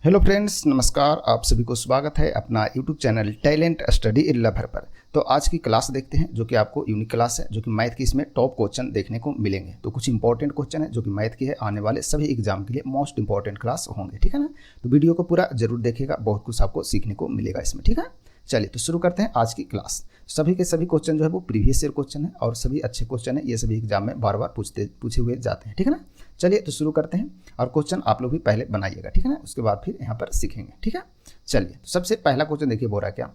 Hello friends, नमस्कार। आप सभी को स्वागत है अपना YouTube channel talent study lover पर। तो आज की क्लास देखते हैं जो कि आपको यूनिक क्लास है, जो कि मैथ की इसमें टॉप क्वेश्चन देखने को मिलेंगे। तो कुछ इंपॉर्टेंट क्वेश्चन है जो कि मैथ की है, आने वाले सभी एग्जाम के लिए मोस्ट इंपॉर्टेंट क्लास होंगे, ठीक है ना। तो वीडियो को पूरा जरूर देखिएगा, बहुत कुछ आपको सीखने को मिलेगा इसमें, ठीक है। चलिए तो शुरू करते हैं आज की क्लास। सभी के सभी क्वेश्चन जो है वो प्रीवियस ईयर क्वेश्चन है और सभी अच्छे क्वेश्चन है, ये सभी एग्जाम में बार बार पूछे हुए जाते हैं, ठीक है ना। चलिए तो शुरू करते हैं और क्वेश्चन आप लोग भी पहले बनाइएगा, ठीक है ना, उसके बाद फिर यहाँ पर सीखेंगे, ठीक है। चलिए तो सबसे पहला क्वेश्चन देखिए, बोल रहा है क्या,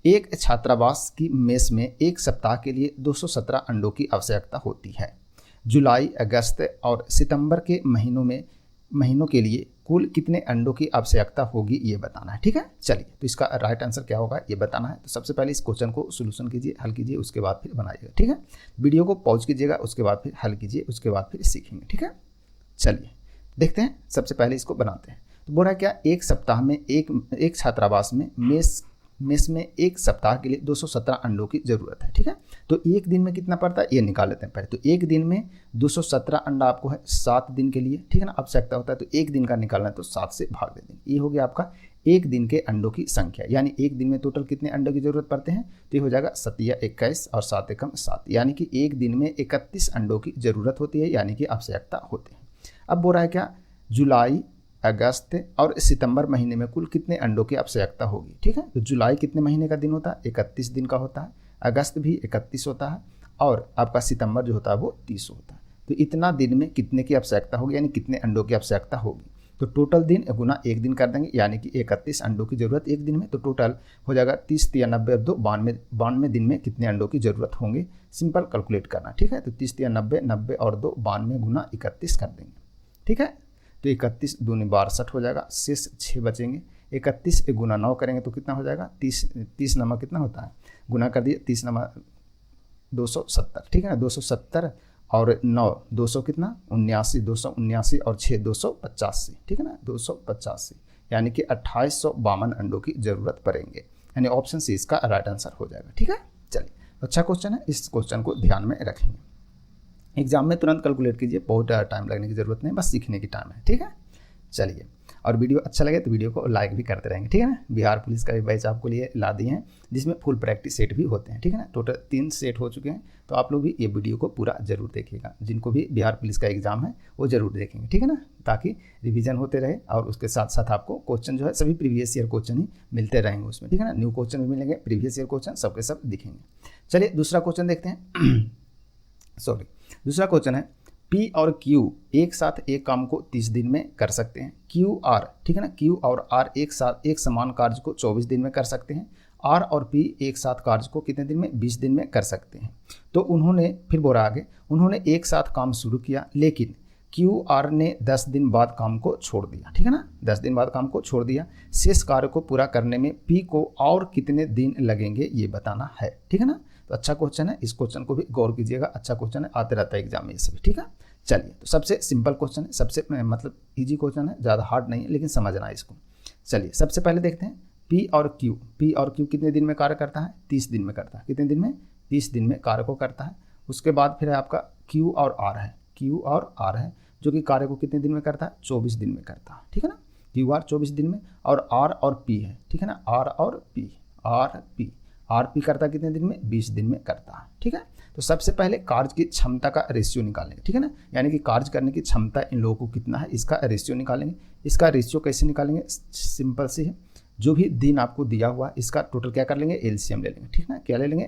एक छात्रावास की मेस में एक सप्ताह के लिए 217 अंडों की आवश्यकता होती है। जुलाई, अगस्त और सितंबर के महीनों के लिए कुल कितने अंडों की आवश्यकता होगी, ये बताना है, ठीक है। चलिए तो इसका राइट आंसर क्या होगा ये बताना है। तो सबसे पहले इस क्वेश्चन को सोल्यूशन कीजिए, हल कीजिए, उसके बाद फिर बनाइएगा, ठीक है। वीडियो को पॉज कीजिएगा, उसके बाद फिर हल कीजिए, उसके बाद फिर सीखेंगे, ठीक है। चलिए देखते हैं, सबसे पहले इसको बनाते हैं। तो बोल रहा है क्या, एक सप्ताह में एक छात्रावास में मेस में एक सप्ताह के लिए 217 अंडों की जरूरत है, ठीक है। तो एक दिन में कितना पड़ता है ये निकाल लेते हैं पहले। तो एक दिन में 217 अंडा आपको है 7 दिन के लिए, ठीक है ना, आवश्यकता होता है। तो एक दिन का निकालना है तो 7 से भाग दे देंगे, ये हो गया आपका एक दिन के अंडों की संख्या। यानी एक दिन में टोटल कितने अंडों की जरूरत पड़ते हैं, तो ये हो जाएगा 7 या 21 और 7 एकम 7, यानी कि एक दिन में 31 अंडों की जरूरत होती है, यानी कि आवश्यकता होती है। अब बोल रहा है क्या, जुलाई, अगस्त और सितंबर महीने में कुल कितने अंडों की आवश्यकता होगी, ठीक है। तो जुलाई कितने महीने का दिन होता है, 31 दिन का होता है। अगस्त भी 31 होता है और आपका सितंबर जो होता है वो 30 होता है। तो इतना दिन में कितने की आवश्यकता होगी, यानी कितने अंडों की आवश्यकता होगी। तो टोटल दिन गुना एक दिन कर देंगे, यानी कि 31 अंडों की जरूरत एक दिन में। तो टोटल हो जाएगा 30 या 90 और 2 92 दिन में कितने अंडों की जरूरत होंगे, सिंपल कैलकुलेट करना, ठीक है। तो 30 या 90 और 2 92 गुना 31 कर देंगे, ठीक है। तो 31 दूनी 62 हो जाएगा, शेष 6 बचेंगे। 31 गुना 9 करेंगे तो कितना हो जाएगा, 30 नंबर कितना होता है, गुना कर दिए, 30 नंबर 270, ठीक है ना। 270 और 9 200 कितना 79, 279 और 6 285, ठीक है ना, 285, यानी कि 2852 अंडों की जरूरत पड़ेंगे, यानी ऑप्शन सी इसका राइट आंसर हो जाएगा, ठीक है। चलिए अच्छा क्वेश्चन है, इस क्वेश्चन को ध्यान में रखेंगे। एग्जाम में तुरंत कैलकुलेट कीजिए, बहुत टाइम लगने की जरूरत नहीं, बस सीखने की टाइम है, ठीक है। चलिए, और वीडियो अच्छा लगे तो वीडियो को लाइक भी करते रहेंगे, ठीक है ना। बिहार पुलिस का भी बैच आपको लिए ला दिए हैं, जिसमें फुल प्रैक्टिस सेट भी होते हैं, ठीक है ना। टोटल 3 सेट हो चुके हैं। तो आप लोग भी ये वीडियो को पूरा जरूर देखिएगा, जिनको भी बिहार पुलिस का एग्जाम है वो जरूर देखेंगे, ठीक है ना, ताकि रिवीजन होते रहे और उसके साथ साथ आपको क्वेश्चन जो है सभी प्रीवियस ईयर क्वेश्चन ही मिलते रहेंगे उसमें, ठीक है ना। न्यू क्वेश्चन भी मिलेंगे, प्रीवियस ईयर क्वेश्चन सबके सब दिखेंगे। चलिए दूसरा क्वेश्चन देखते हैं। सॉरी, दूसरा क्वेश्चन है, P और Q एक साथ एक काम को 30 दिन में कर सकते हैं। QR, ठीक है ना, Q और R एक साथ एक समान कार्य को 24 दिन में कर सकते हैं। R और P एक साथ कार्य को कितने दिन में, 20 दिन में कर सकते हैं। तो उन्होंने फिर बोला आगे, उन्होंने एक साथ काम शुरू किया, लेकिन QR ने 10 दिन बाद काम को छोड़ दिया, ठीक है ना, 10 दिन बाद काम को छोड़ दिया। शेष कार्य को पूरा करने में P को और कितने दिन लगेंगे ये बताना है, ठीक है ना। तो अच्छा क्वेश्चन है, इस क्वेश्चन को भी गौर कीजिएगा, अच्छा क्वेश्चन है, आते रहता है एग्जाम में ये सभी, ठीक है। चलिए तो सबसे सिंपल क्वेश्चन है, सबसे मतलब इजी क्वेश्चन है, ज़्यादा हार्ड नहीं है, लेकिन समझना है इसको। चलिए सबसे पहले देखते हैं P और Q कितने दिन में कार्य करता है, 30 दिन में करता है। कितने दिन में, 30 दिन में कार्य को करता है। उसके बाद फिर आपका Q और R है, जो कि कार्य को कितने दिन में करता है, 24 दिन में करता है, ठीक है ना। QR 24 दिन में, और R और P है, ठीक है ना, R P करता है कितने दिन में, 20 दिन में करता है, ठीक है। तो सबसे पहले कार्य की क्षमता का रेशियो निकालेंगे, ठीक है ना, यानी कि कार्य करने की क्षमता इन लोगों को कितना है, इसका रेशियो निकालेंगे। इसका रेशियो कैसे निकालेंगे, सिंपल सी है, जो भी दिन आपको दिया हुआ इसका टोटल क्या कर लेंगे, एलसीएम ले लेंगे, ठीक है ना। क्या ले लेंगे,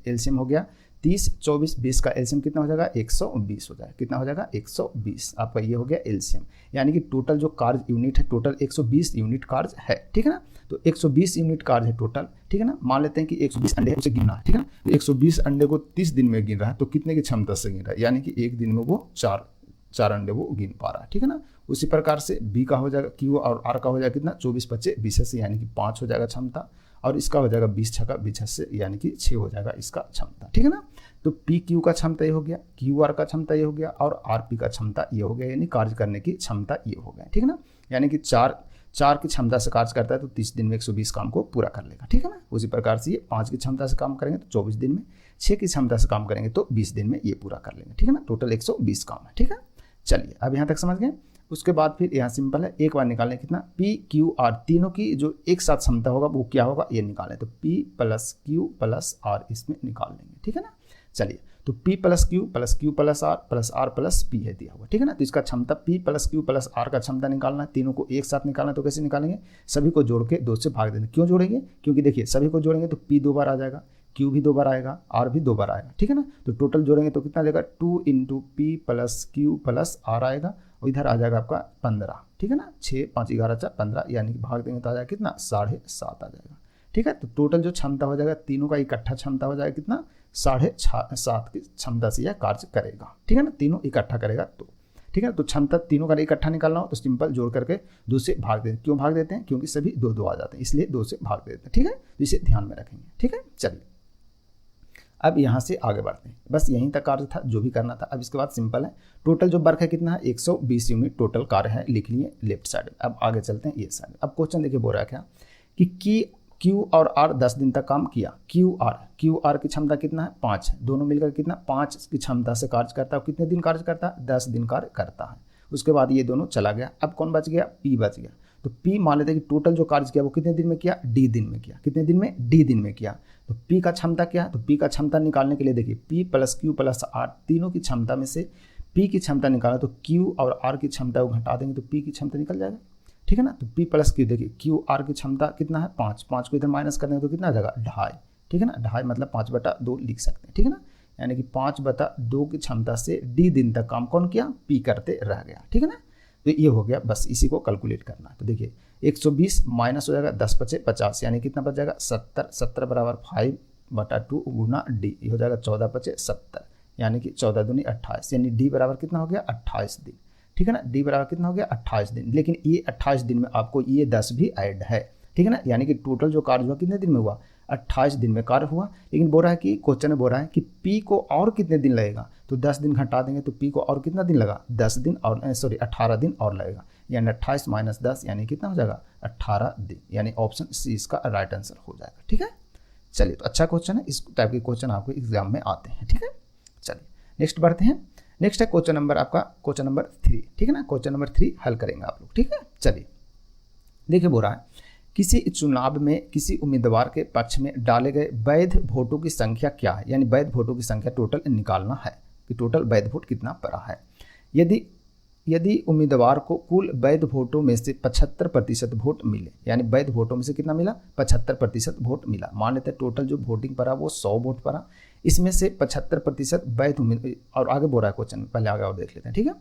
एलसीएम हो गया 30, 24, 20 का एलसीएम कितना हो जाएगा, 120 हो जाएगा। कितना हो जाएगा, 120, आपका ये हो गया एलसीएम। यानी कि टोटल जो कार्य यूनिट है, टोटल 120 यूनिट कार्य है, ठीक है ना। तो 120 यूनिट कार्य है टोटल, ठीक है ना। मान लेते हैं कि 120 अंडे है, उसे गिनना है, ठीक है ना। तो 120 अंडे को 30 दिन में गिन रहा है, तो कितने की क्षमता से गिन रहा है, यानी कि एक दिन में वो चार अंडे वो गिन पा रहा है, ठीक है ना। उसी प्रकार से बी का हो जाएगा, Q और R का हो जाएगा कितना, 24 25 20 से, यानी कि 5 हो जाएगा क्षमता। और इसका हो जाएगा 20 छक्का 20 से, यानी कि 6 हो जाएगा इसका क्षमता, ठीक है ना। तो PQ का क्षमता ये हो गया, QR का क्षमता ये हो गया, और RP का क्षमता ये हो गया, यानी कार्य करने की क्षमता ये हो गया, ठीक है ना। यानी कि चार की क्षमता से कार्य करता है तो 30 दिन में 120 काम को पूरा कर लेगा, ठीक है ना। उसी प्रकार से ये 5 की क्षमता से काम करेंगे तो 24 दिन में, 6 की क्षमता से काम करेंगे तो 20 दिन में ये पूरा कर लेंगे, ठीक है ना। टोटल 120 काम है, ठीक है। चलिए अब यहाँ तक समझ गए। उसके बाद फिर यहाँ सिंपल है, एक बार निकालने कितना पी क्यू आर, तीनों की जो एक साथ क्षमता होगा वो क्या होगा ये निकालें, तो P plus Q plus R इसमें निकाल लेंगे, ठीक है ना। चलिए तो P plus Q plus R plus P है दिया हुआ, ठीक है ना। तो इसका क्षमता P plus Q plus R का क्षमता निकालना है, तीनों को एक साथ निकालना है। तो कैसे निकालेंगे, सभी को जोड़ के 2 से भाग देंगे। क्यों जोड़ेंगे, क्योंकि देखिए सभी को जोड़ेंगे तो P 2 बार आ जाएगा, Q भी 2 बार आएगा, R भी 2 बार आएगा, ठीक है ना। तो टोटल जोड़ेंगे तो कितना आ जाएगा 2 into P plus Q plus R आएगा, और इधर आ जाएगा आपका 15, ठीक है ना। 6 5 11 4 15, यानी कि भाग देंगे तो आ जाएगा कितना 7.5 आ जाएगा, ठीक है। तो टोटल जो क्षमता हो जाएगा तीनों का इकट्ठा क्षमता हो जाएगा कितना 7.5 की क्षमता से यह कार्य करेगा, ठीक है ना। तीनों इकट्ठा करेगा तो, ठीक है। तो क्षमता तीनों का इकट्ठा निकालना हो तो सिंपल जोड़ करके 2 से भाग देते हैं। क्यों भाग देते हैं, क्योंकि सभी 2 2 आ जाते हैं, इसलिए 2 से भाग देते हैं, ठीक है। तो इसे ध्यान में रखेंगे, ठीक है। चलिए अब यहाँ से आगे बढ़ते हैं, बस यहीं तक कार्य था जो भी करना था। अब इसके बाद सिंपल है, टोटल जो वर्क है कितना है 120 यूनिट टोटल कार्य है, लिख लिए लेफ्ट साइड। अब आगे चलते हैं ये साइड। अब क्वेश्चन देखिए बोल रहा है क्या कि क्यू और आर 10 दिन तक काम किया। क्यू आर की क्षमता कितना है 5 है, दोनों मिलकर कितना 5 की क्षमता से कार्य करता है। कितने दिन कार्य करता है 10 दिन कार्य करता है। उसके बाद ये दोनों चला गया, अब कौन बच गया P बच गया। तो P मान लेते हैं कि टोटल जो कार्य किया वो कितने दिन में किया D दिन में किया, कितने दिन में D दिन में किया। तो P का क्षमता क्या है, तो P का क्षमता निकालने के लिए देखिए P plus Q plus R तीनों की क्षमता में से P की क्षमता निकाला तो Q और R की क्षमता को घटा देंगे तो P की क्षमता निकल जाएगा, ठीक है ना। तो P प्लस क्यू देखिए क्यू आर की क्षमता कितना है 5, 5 को इधर माइनस कर देंगे तो कितना आ जाएगा 2.5, ठीक है ना। 2.5 मतलब 5/2 लिख सकते हैं, ठीक है ना। यानी कि 5/2 की क्षमता से D दिन तक काम कौन किया P करते रह गया, ठीक है ना। तो ये हो गया, बस इसी को कैलकुलेट करना है। तो देखिए 120 माइनस हो जाएगा 10 × 5 = 50, यानी कितना बच जाएगा 70, 70 बराबर 5/2 गुना D, ये हो जाएगा 14 × 5 = 70, यानी कि 14 दूनी 28, यानी D बराबर कितना हो गया 28 दिन, ठीक है ना। D बराबर कितना हो गया 28 दिन, लेकिन ये 28 दिन में आपको ये 10 भी ऐड है, ठीक है ना। यानी कि टोटल जो कार्य हुआ कितने दिन में हुआ 28 दिन में कार्य हुआ। लेकिन बोल रहा है कि क्वेश्चन में बोल रहा है कि P को और कितने दिन लगेगा, तो 10 दिन घटा देंगे तो P को और कितना दिन लगा 10 दिन और 18 दिन और लगेगा, यानी 28 - 10 यानी कितना हो जाएगा 18 दिन, यानी ऑप्शन सी इसका राइट आंसर हो जाएगा, ठीक है। चलिए तो अच्छा क्वेश्चन है, इस टाइप के क्वेश्चन आपको एग्जाम में आते हैं, ठीक है। चलिए नेक्स्ट बढ़ते हैं। नेक्स्ट है क्वेश्चन नंबर आपका क्वेश्चन नंबर 3, ठीक है ना। क्वेश्चन नंबर 3 हल करेंगे आप लोग, ठीक है। चलिए देखिए बोल रहा है किसी चुनाव में किसी उम्मीदवार के पक्ष में डाले गए वैध वोटों की संख्या क्या है, यानी वैध वोटों की संख्या टोटल निकालना है कि टोटल वैध वोट कितना पड़ा है। यदि उम्मीदवार को कुल वैध वोटों में से 75% वोट मिले, यानी वैध वोटों में से कितना मिला 75% वोट मिला। मान लेते हैं टोटल जो वोटिंग पड़ा वो 100 वोट पड़ा, इसमें से 75% वैध और आगे बोल रहा है क्वेश्चन, पहले आगे और देख लेते हैं, ठीक है।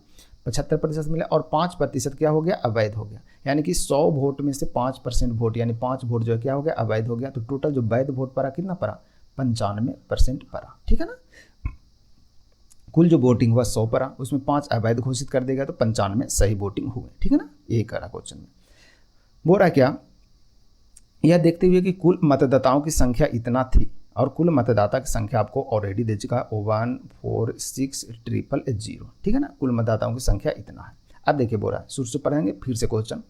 75% मिला और 5% क्या हो गया अवैध हो गया, यानी कि 100 वोट में से 5% वोट यानी 5 वोट जो है क्या हो गया अवैध हो गया। तो टोटल जो वैध वोट पड़ा कितना पड़ा 95% पड़ा, ठीक है ना। कुल जो वोटिंग हुआ 100 पड़ा, उसमें 5 अवैध घोषित कर देगा तो 95 सही वोटिंग हुए, ठीक है ना। यही करा क्वेश्चन में बोल रहा है क्या, यह देखते हुए कि कुल मतदाताओं की संख्या इतना थी और कुल मतदाता की संख्या आपको ऑलरेडी दे चुका है 146,000, ठीक है ना। कुल मतदाताओं की संख्या इतना है। अब देखिए बोल रहा है शुरू से पढ़ेंगे फिर से क्वेश्चन।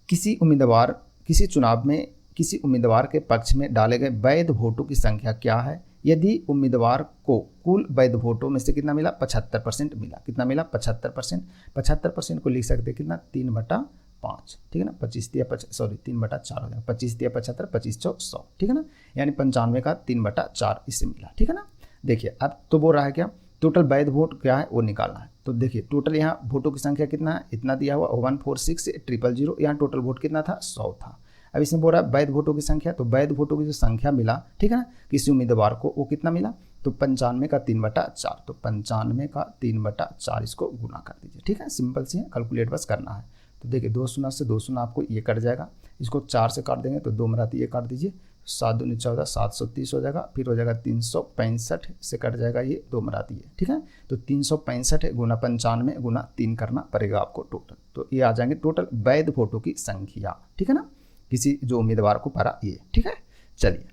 किसी चुनाव में किसी उम्मीदवार के पक्ष में डाले गए वैध वोटों की संख्या क्या है। यदि उम्मीदवार को कुल वैध वोटों में से कितना मिला 75% मिला, कितना मिला 75%, 75% को लिख सकते कितना 3/5, ठीक है ना। 3/4 हो जाएगा, 25 × 75 25 × 100, ठीक है ना। यानी 95 का 3/4 इससे मिला, ठीक है ना। देखिए अब तो बोल रहा है क्या टोटल वैध वोट क्या है वो निकालना है। तो देखिए टोटल यहाँ वोटों की संख्या कितना है इतना दिया हुआ 146,000, यहाँ टोटल वोट कितना था 100 था। अब इसमें बोल रहा है वैध वोटों की संख्या, तो वैध वोटों की जो संख्या मिला, ठीक है ना, किसी उम्मीदवार को वो कितना मिला तो 95 का 3/4, तो 95 का 3/4 इसको गुना कर दीजिए, ठीक है। सिंपल सी है, कैलकुलेट बस करना है। तो देखिए 2 शून्य से 2 शून्य आपको ये कट जाएगा, इसको 4 से काट देंगे तो 2 मराती ये काट दीजिए, 7 दूनी 14 730 हो जाएगा, फिर हो जाएगा 365 से कट जाएगा ये 2 मराती है, ठीक है। तो 365 गुना 95 गुना 3 करना पड़ेगा आपको टोटल, तो ये आ जाएंगे टोटल वैध वोटों की संख्या, ठीक है ना, किसी जो उम्मीदवार को पड़ा ये, ठीक है। चलिए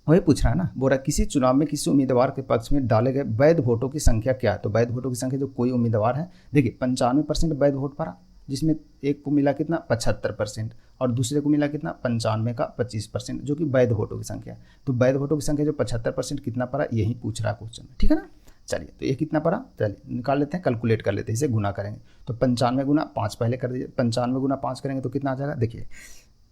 वही पूछ रहा है ना, बोल रहा है किसी चुनाव में किसी उम्मीदवार के पक्ष में डाले गए वैध वोटों की संख्या क्या है। तो वैध वोटों की संख्या जो कोई उम्मीदवार है, देखिए 95% वैध वोट पड़ा, जिसमें एक को मिला कितना 75% और दूसरे को मिला कितना 95 का 25%, जो कि वैध वोटों की संख्या है। तो वैध वोटों की संख्या जो 75% कितना पड़ा यही पूछ रहा है क्वेश्चन में, ठीक है ना। चलिए तो ये कितना पड़ा, चलिए निकाल लेते हैं, कैलकुलेट कर लेते हैं, इसे गुना करेंगे। तो 95 गुना 5 पहले कर दीजिए, 95 गुना 5 करेंगे तो कितना आ जाएगा, देखिए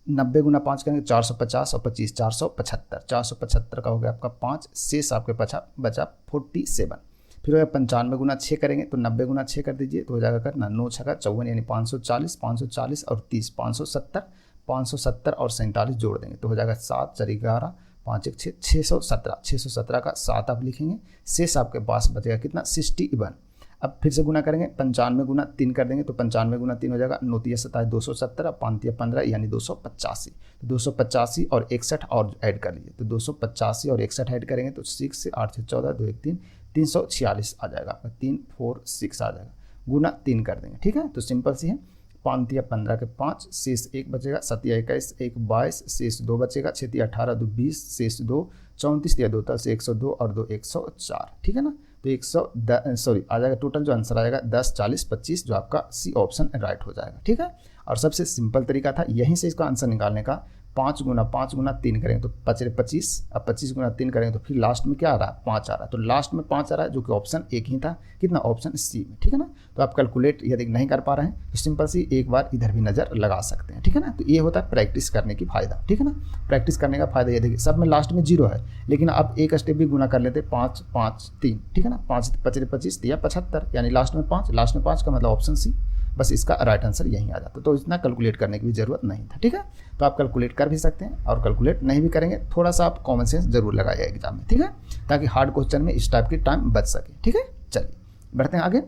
90 गुना 5 करेंगे 450 और 25 475, 475 का हो गया आपका 5, शेष आपके बचा 47। फिर हो गया 95 गुना 6 करेंगे तो 90 गुना 6 कर दीजिए तो हो जाएगा करना 9 छका 54 यानी 540, 540 और 30 570, 570 और 47 जोड़ देंगे तो हो जाएगा 7 4 11 5 1 6 617, 617 का 7 आप लिखेंगे, शेष आपके पास बचेगा कितना 61। अब फिर से गुना करेंगे, 95 गुना 3 कर देंगे तो 95 गुना 3 हो जाएगा 9 3 27 270, 5 15 यानी 285। तो 285 और 61 और ऐड कर लीजिए तो 285 और 61 ऐड करेंगे तो 6 से 8 से 14 2 1 3 346 आ जाएगा आपका, 346 आ जाएगा, गुना 3 कर देंगे। ठीक है, तो सिंपल सी है, 5 या 15 के 5, शेष 1 बचेगा, 7 या 21 1 22, शेष 2 बचेगा, 6 या 18 2 20, शेष 2 34 या 2 से 102 और 2 104। ठीक है ना, तो 110 आ जाएगा, टोटल जो आंसर आएगा 10 40 25, जो आपका सी ऑप्शन राइट हो जाएगा। ठीक है, और सबसे सिंपल तरीका था यहीं से इसका आंसर निकालने का, 5 गुना 3 करेंगे तो 5 25, अब 25 गुना 3 करेंगे तो फिर लास्ट में क्या आ रहा है 5 आ रहा है, तो लास्ट में 5 आ रहा है जो कि ऑप्शन एक ही था, कितना ऑप्शन सी में। ठीक है ना, तो आप कैलकुलेट यदि नहीं कर पा रहे हैं तो सिंपल सी एक बार इधर भी नज़र लगा सकते हैं। ठीक है ना, तो ये होता है प्रैक्टिस करने की फ़ायदा। ठीक है ना, प्रैक्टिस करने का फ़ायदा ये देखिए, सब में लास्ट में 0 है, लेकिन आप एक स्टेप भी गुना कर लेते 5 5 3। ठीक है ना, 5 25 25 या 75 यानी लास्ट में 5, लास्ट में 5 का मतलब ऑप्शन सी, बस इसका राइट आंसर यहीं आ जाता, तो इतना कैलकुलेट करने की भी ज़रूरत नहीं था। ठीक है, तो आप कैलकुलेट कर भी सकते हैं, और कैलकुलेट नहीं भी करेंगे थोड़ा सा आप कॉमन सेंस जरूर लगाइए एग्जाम में। ठीक है, ताकि हार्ड क्वेश्चन में इस टाइप की टाइम बच सके। ठीक है, चलिए बढ़ते हैं आगे,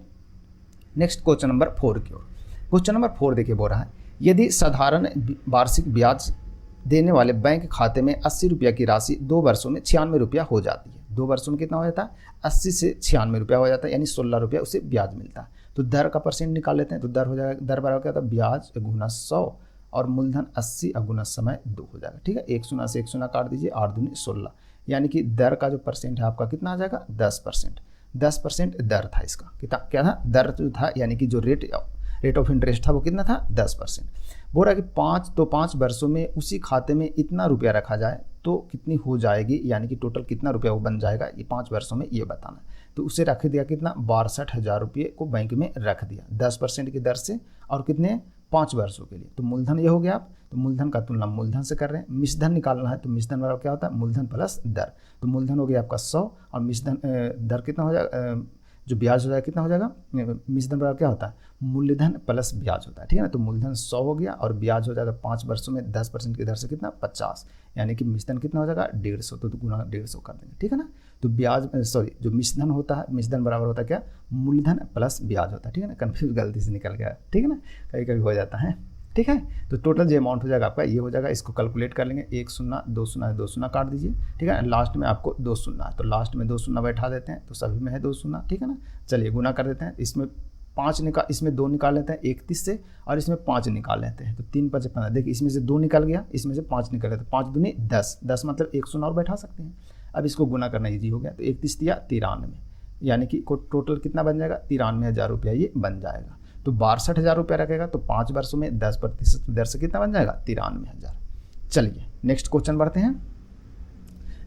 नेक्स्ट क्वेश्चन नंबर 4 की ओर। क्वेश्चन नंबर 4 देखिए बोल रहा है, यदि साधारण वार्षिक ब्याज देने वाले बैंक खाते में 80 रुपया की राशि 2 वर्षों में 96 रुपया हो जाती है, 2 वर्षों में कितना हो जाता है 80 से 96 रुपया हो जाता है, यानी 16 रुपया उसे ब्याज मिलता है। तो दर का परसेंट निकाल लेते हैं, तो दर हो जाएगा, दर बराबर क्या होता है ब्याज गुना 100 और मूलधन 80 और गुना समय 2 हो जाएगा। ठीक है, 1 शून्य से 1 शून्य काट दीजिए, 8 दूनी 16, यानी कि दर का जो परसेंट है आपका कितना आ जाएगा 10%। 10% दर था इसका, कितना क्या था दर जो था, यानी कि जो रेट ऑफ इंटरेस्ट था वो कितना था 10%। बोल रहा है कि 5 वर्षों में उसी खाते में इतना रुपया रखा जाए तो कितनी हो जाएगी, यानी कि टोटल कितना रुपया वो बन जाएगा, ये 5 वर्षों में ये बताना है। तो उसे रख दिया कितना 62,000 रुपये को बैंक में रख दिया 10% की दर से, और कितने 5 वर्षों के लिए। तो मूलधन ये हो गया, आप तो मूलधन का तुलना मूलधन से कर रहे हैं, मिश्रधन निकालना है, तो मिश्रधन वाला क्या होता है मूलधन प्लस दर, तो मूलधन हो गया आपका 100 और मिश्रधन दर कितना हो जाएगा, जो ब्याज हो जाएगा कितना हो जाएगा, मिश्रधन बराबर क्या होता है मूलधन प्लस ब्याज होता है। ठीक है ना, तो मूलधन 100 हो गया और ब्याज हो जाएगा 5 वर्षों में 10% की दर से कितना 50, यानी कि मिश्रधन कितना हो जाएगा 150, तो गुना 150 कर देंगे। ठीक है ना, तो ब्याज जो मिश्रधन होता है, मिश्रधन बराबर होता है क्या मूलधन प्लस ब्याज होता है। ठीक है ना, कन्फ्यूज गलती से निकल गया। ठीक है ना, कभी कभी हो जाता है। ठीक है, तो टोटल जो अमाउंट हो जाएगा आपका ये हो जाएगा, इसको कैलकुलेट कर लेंगे, 1 शून्य 2 शून्य 2 शून्य काट दीजिए। ठीक है, लास्ट में आपको 2 शून्य है, तो लास्ट में 2 शून्य बैठा देते हैं, तो सभी में है 2 शून्य। ठीक है ना, चलिए गुना कर देते हैं, इसमें 2 निकाल लेते हैं 31 से, और इसमें 5 निकाल लेते हैं, तो 3 5 15, देखिए इसमें से 2 निकल गया, इसमें से 5 निकल गया, तो 5 दूनी 10, 10 मतलब 1 शून्य और बैठा सकते हैं। अब इसको गुना करना ईजी हो गया, तो 31 या 93, यानी कि टोटल कितना बन जाएगा 93,000 रुपया ये बन जाएगा। तो 62,000 रुपया रखेगा, तो 5 वर्षों में 10% दर से कितना बन जाएगा 93,000। चलिए नेक्स्ट क्वेश्चन बढ़ते हैं,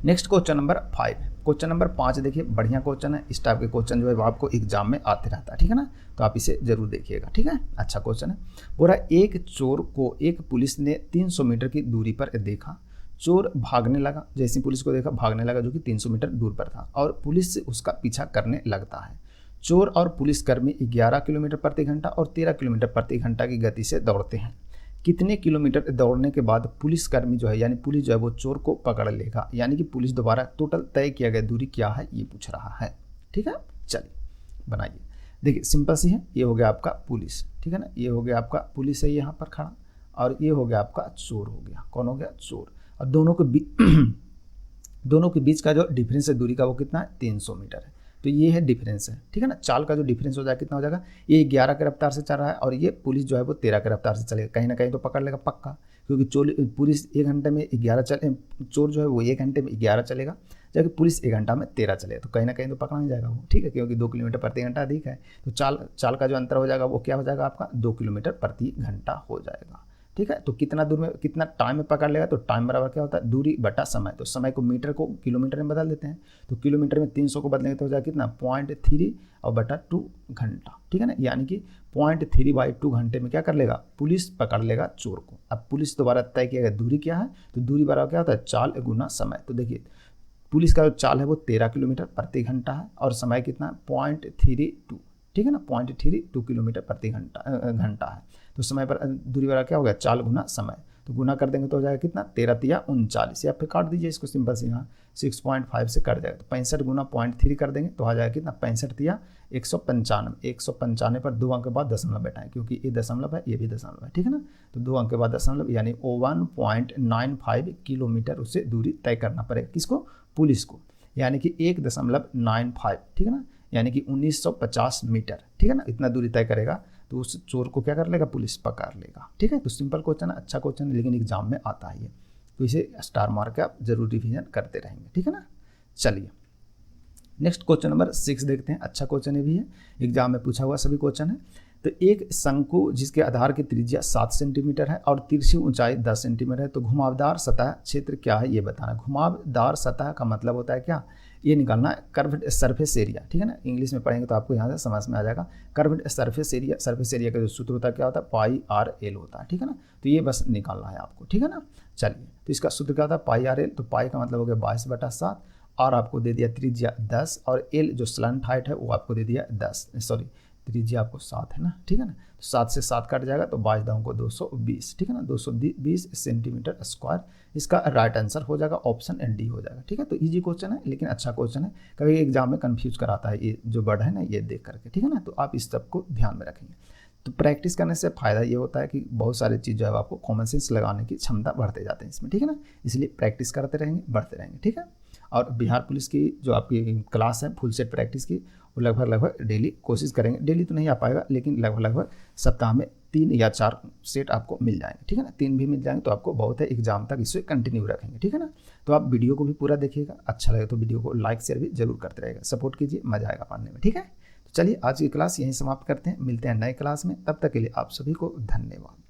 next question number 5। Question number 5 देखिए बढ़िया क्वेश्चन है, इस टाइप के क्वेश्चन जो है वो आपको एग्जाम में आते रहता है। ठीक है ना, तो आप इसे जरूर देखिएगा। ठीक है, अच्छा क्वेश्चन है। बोला एक चोर को एक पुलिस ने 300 मीटर की दूरी पर देखा, चोर भागने लगा, जैसे पुलिस को देखा भागने लगा, जो कि 300 मीटर दूर पर था, और पुलिस से उसका पीछा करने लगता है। चोर और पुलिसकर्मी 11 किलोमीटर प्रति घंटा और 13 किलोमीटर प्रति घंटा की गति से दौड़ते हैं। कितने किलोमीटर दौड़ने के बाद पुलिसकर्मी जो है, यानी पुलिस जो है वो चोर को पकड़ लेगा, यानी कि पुलिस द्वारा टोटल तय किया गया दूरी क्या है ये पूछ रहा है। ठीक है, चलिए बनाइए, देखिए सिंपल सी है, ये हो गया आपका पुलिस। ठीक है ना, ये हो गया आपका पुलिस है यहाँ पर खड़ा, और ये हो गया आपका चोर हो गया, कौन हो गया चोर, और दोनों के बीच का जो डिफरेंस है दूरी का वो कितना है 300 मीटर है। तो ये है डिफरेंस है। ठीक है ना, चाल का जो डिफरेंस हो जाएगा कितना हो जाएगा, ये 11 के रफ्तार से चल रहा है और ये पुलिस जो है वो 13 के रफ्तार से चलेगा, कहीं ना कहीं तो पकड़ लेगा पक्का, क्योंकि पुलिस 1 घंटे में 11 चोर जो है वो 1 घंटे में 11 चलेगा, जबकि पुलिस 1 घंटा में 13 चलेगा, तो कहीं ना कहीं तो पकड़ा नहीं जाएगा वो। ठीक है, क्योंकि 2 किलोमीटर प्रति घंटा अधिक है, तो चाल का जो अंतर हो जाएगा वो क्या हो जाएगा आपका 2 किलोमीटर प्रति घंटा हो जाएगा। ठीक है। तो कितना दूर में कितना टाइम में पकड़ लेगा, तो टाइम बराबर क्या होता है, दूरी बटा समय। तो समय को मीटर को किलोमीटर में बदल देते हैं, तो किलोमीटर में 300 को बदलेंगे तो हो जाएगा कितना 0.3 और बटा 2 घंटा, ठीक है ना। यानी कि 0.3/2 घंटे में क्या कर लेगा, पुलिस पकड़ लेगा चोर को। अब पुलिस दोबारा तय किया गया दूरी क्या है, तो दूरी बराबर क्या होता है, चाल गुना समय। तो देखिए पुलिस का जो चाल है वो 13 किलोमीटर प्रति घंटा है और समय कितना 0.32, ठीक है ना, 0.32 किलोमीटर प्रति घंटा है। तो समय पर दूरी बराबर क्या हो गया, चाल गुना समय। तो गुना कर देंगे तो हो जाएगा कितना 13×3 = 39, या फिर काट दीजिए इसको सिंपल से, यहाँ 6.5 से कट जाएगा। तो 65 गुना 0.3 कर देंगे तो आ जाएगा कितना 65×3 195। 195 पर 2 अंक के बाद दशमलव बैठाएं, क्योंकि ये दशमलव है ये भी दशमलव है, ठीक है ना। तो 2 अंक के बाद दशमलव, यानी 1.95 किलोमीटर उससे दूरी तय करना पड़ेगा, किसको, पुलिस को। यानी कि 1.95, ठीक है ना, यानी कि 1950 मीटर, ठीक है ना, इतना दूरी तय करेगा तो उस चोर को क्या कर लेगा, पुलिस पकड़ लेगा, ठीक है। तो सिंपल क्वेश्चन है, अच्छा क्वेश्चन है, लेकिन एग्जाम में आता है ये, तो इसे स्टार मार्क के आप जरूर रिवीजन करते रहेंगे, ठीक है ना। चलिए नेक्स्ट क्वेश्चन नंबर 6 देखते हैं। अच्छा क्वेश्चन भी है, एग्जाम में पूछा हुआ सभी क्वेश्चन है। तो एक शंकु जिसके आधार की त्रिज्या 7 सेंटीमीटर है और तिरछी ऊंचाई 10 सेंटीमीटर है, तो घुमावदार सतह क्षेत्र क्या है ये बताना। घुमावदार सतह का मतलब होता है क्या, ये निकालना है कर्व्ड सरफेस एरिया, ठीक है ना। इंग्लिश में पढ़ेंगे तो आपको यहाँ से समझ में आ जाएगा। Curved surface area, surface area का जो सूत्र होता है क्या होता है, πr/l होता है, ठीक है ना। तो ये बस निकालना है आपको, ठीक है ना। चलिए तो इसका सूत्र क्या होता है, πr/l। तो पाई का मतलब हो गया 22/7, और आपको दे दिया त्रिज्या 10, और एल जो स्लंट हाइट है वो आपको दे दिया 10, सॉरी त्रिज्या आपको 7 है ना, ठीक है ना। तो 7 से 7 कट जाएगा तो 22 दाओं को 220, ठीक है ना, 220 सेंटीमीटर स्क्वायर। इसका राइट आंसर हो जाएगा ऑप्शन एंड डी हो जाएगा, ठीक है। तो इजी क्वेश्चन है लेकिन अच्छा क्वेश्चन है, कभी एग्जाम में कंफ्यूज कराता है ये जो वर्ड है ना, ये देख करके, ठीक है ना। तो आप इस सब को ध्यान में रखेंगे। तो प्रैक्टिस करने से फ़ायदा ये होता है कि बहुत सारी चीज़ जो है आपको कॉमन सेंस लगाने की क्षमता बढ़ते जाते हैं इसमें, ठीक है ना। इसलिए प्रैक्टिस करते रहेंगे, बढ़ते रहेंगे, ठीक है। और बिहार पुलिस की जो आपकी क्लास है फुल सेट प्रैक्टिस की, वो लगभग डेली कोशिश करेंगे, डेली तो नहीं आ पाएगा लेकिन लगभग सप्ताह में 3 या 4 सेट आपको मिल जाएंगे, ठीक है ना। 3 भी मिल जाएंगे तो आपको बहुत है, एग्जाम तक इसे कंटिन्यू रखेंगे, ठीक है ना। तो आप वीडियो को भी पूरा देखिएगा, अच्छा लगे तो वीडियो को लाइक शेयर भी जरूर करते रहेगा, सपोर्ट कीजिए, मजा आएगा पढ़ने में, ठीक है। तो चलिए आज की क्लास यहीं समाप्त करते हैं, मिलते हैं नए क्लास में, तब तक के लिए आप सभी को धन्यवाद।